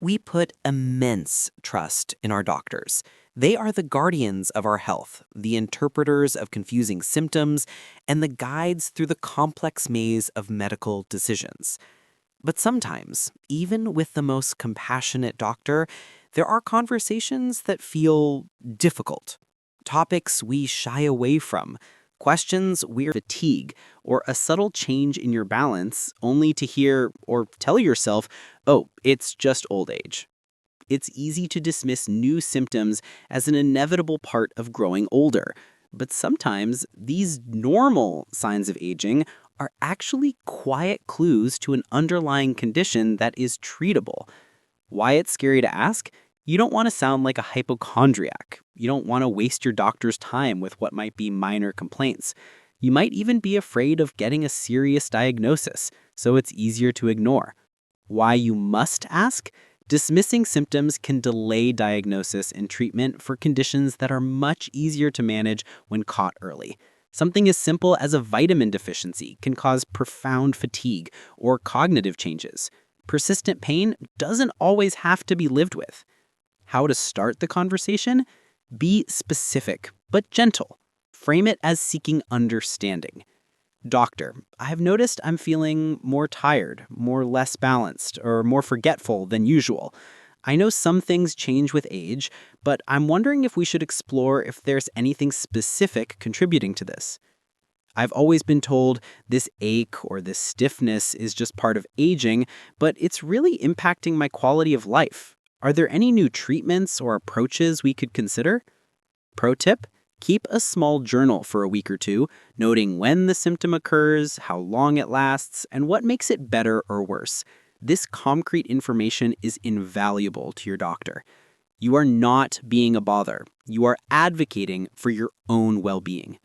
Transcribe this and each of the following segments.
We put immense trust in our doctors. They are the guardians of our health, the interpreters of confusing symptoms, and the guides through the complex maze of medical decisions. But sometimes, even with the most compassionate doctor, there are conversations that feel difficult. Topics we shy away from, questions we're fatigue, or a subtle change in your balance only to hear or tell yourself, oh, it's just old age. It's easy to dismiss new symptoms as an inevitable part of growing older, but sometimes these normal signs of aging are actually quiet clues to an underlying condition that is treatable. Why it's scary to ask? You don't want to sound like a hypochondriac. You don't want to waste your doctor's time with what might be minor complaints. You might even be afraid of getting a serious diagnosis, so it's easier to ignore. Why you must ask? Dismissing symptoms can delay diagnosis and treatment for conditions that are much easier to manage when caught early. Something as simple as a vitamin deficiency can cause profound fatigue or cognitive changes. Persistent pain doesn't always have to be lived with. How to start the conversation? Be specific, but gentle. Frame it as seeking understanding. Doctor, I've noticed I'm feeling more tired, more less balanced, or more forgetful than usual. I know some things change with age, but I'm wondering if we should explore if there's anything specific contributing to this. I've always been told this ache or this stiffness is just part of aging, but it's really impacting my quality of life. Are there any new treatments or approaches we could consider? Pro tip: keep a small journal for a week or two, noting when the symptom occurs, how long it lasts, and what makes it better or worse. This concrete information is invaluable to your doctor. You are not being a bother. You are advocating for your own well-being.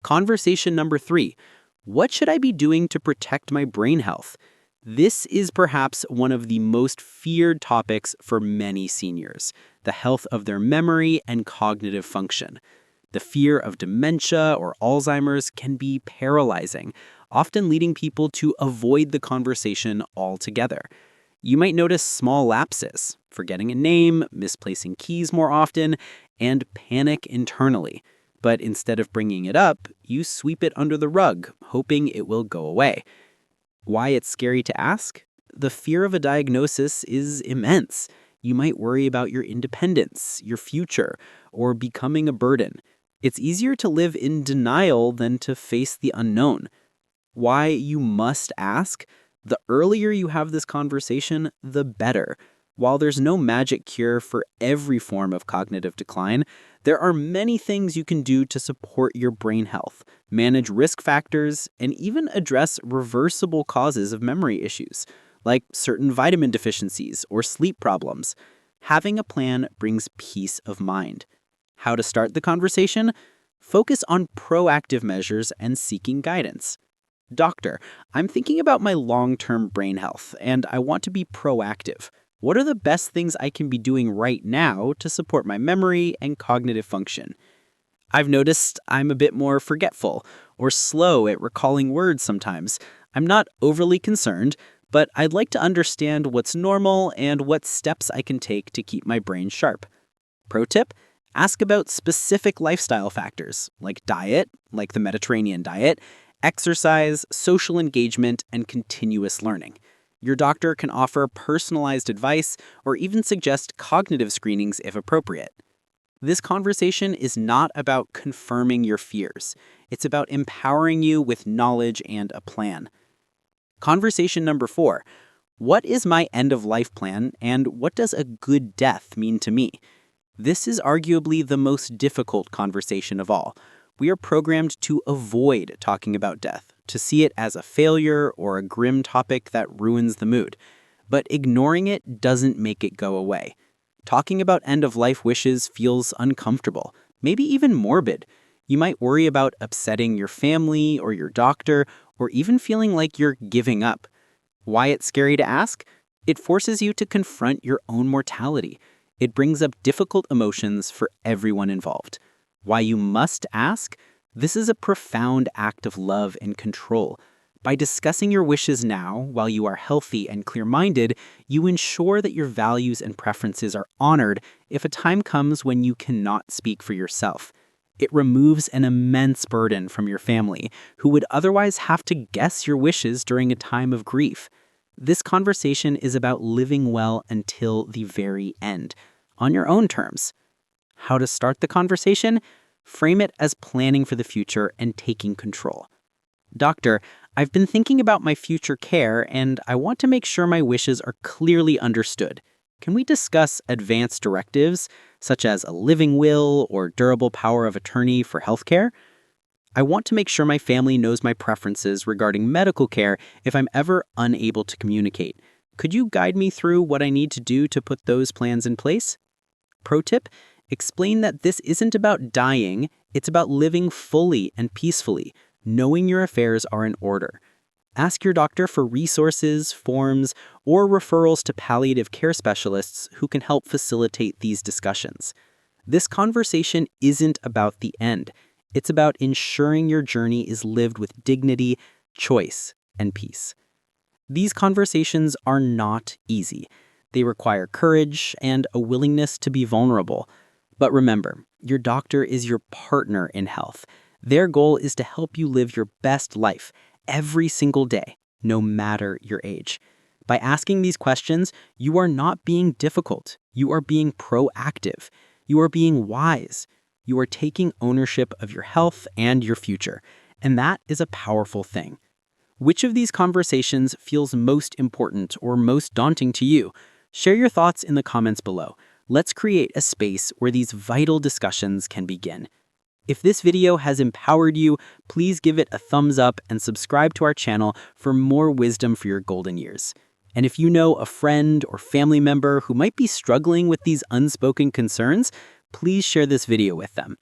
Conversation number 3. What should I be doing to protect my brain health? This is perhaps one of the most feared topics for many seniors, the health of their memory and cognitive function. The fear of dementia or Alzheimer's can be paralyzing, often leading people to avoid the conversation altogether. You might notice small lapses, forgetting a name, misplacing keys more often, and panic internally. But instead of bringing it up, you sweep it under the rug, hoping it will go away. Why it's scary to ask? The fear of a diagnosis is immense. You might worry about your independence, your future, or becoming a burden. It's easier to live in denial than to face the unknown. Why you must ask? The earlier you have this conversation, the better. While there's no magic cure for every form of cognitive decline, there are many things you can do to support your brain health, manage risk factors, and even address reversible causes of memory issues, like certain vitamin deficiencies or sleep problems. Having a plan brings peace of mind. How to start the conversation? Focus on proactive measures and seeking guidance. Doctor, I'm thinking about my long-term brain health, and I want to be proactive. What are the best things I can be doing right now to support my memory and cognitive function? I've noticed I'm a bit more forgetful or slow at recalling words sometimes. I'm not overly concerned, but I'd like to understand what's normal and what steps I can take to keep my brain sharp. Pro tip: ask about specific lifestyle factors like diet, like the Mediterranean diet, exercise, social engagement, and continuous learning. Your doctor can offer personalized advice or even suggest cognitive screenings if appropriate. This conversation is not about confirming your fears. It's about empowering you with knowledge and a plan. Conversation number 4. What is my end-of-life plan, and what does a good death mean to me? This is arguably the most difficult conversation of all. We are programmed to avoid talking about death, to see it as a failure or a grim topic that ruins the mood. But ignoring it doesn't make it go away. Talking about end-of-life wishes feels uncomfortable, maybe even morbid. You might worry about upsetting your family or your doctor, or even feeling like you're giving up. Why it's scary to ask? It forces you to confront your own mortality. It brings up difficult emotions for everyone involved. Why you must ask? This is a profound act of love and control. By discussing your wishes now, while you are healthy and clear-minded, you ensure that your values and preferences are honored if a time comes when you cannot speak for yourself. It removes an immense burden from your family, who would otherwise have to guess your wishes during a time of grief. This conversation is about living well until the very end, on your own terms. How to start the conversation? Frame it as planning for the future and taking control. Doctor, I've been thinking about my future care and I want to make sure my wishes are clearly understood. Can we discuss advanced directives, such as a living will or durable power of attorney for healthcare? I want to make sure my family knows my preferences regarding medical care if I'm ever unable to communicate. Could you guide me through what I need to do to put those plans in place? Pro tip: explain that this isn't about dying, it's about living fully and peacefully, knowing your affairs are in order. Ask your doctor for resources, forms, or referrals to palliative care specialists who can help facilitate these discussions. This conversation isn't about the end. It's about ensuring your journey is lived with dignity, choice, and peace. These conversations are not easy. They require courage and a willingness to be vulnerable. But remember, your doctor is your partner in health. Their goal is to help you live your best life every single day, no matter your age. By asking these questions, you are not being difficult. You are being proactive. You are being wise. You are taking ownership of your health and your future. And that is a powerful thing. Which of these conversations feels most important or most daunting to you? Share your thoughts in the comments below. Let's create a space where these vital discussions can begin. If this video has empowered you, please give it a thumbs up and subscribe to our channel for more wisdom for your golden years. And if you know a friend or family member who might be struggling with these unspoken concerns, please share this video with them.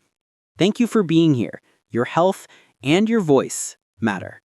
Thank you for being here. Your health and your voice matter.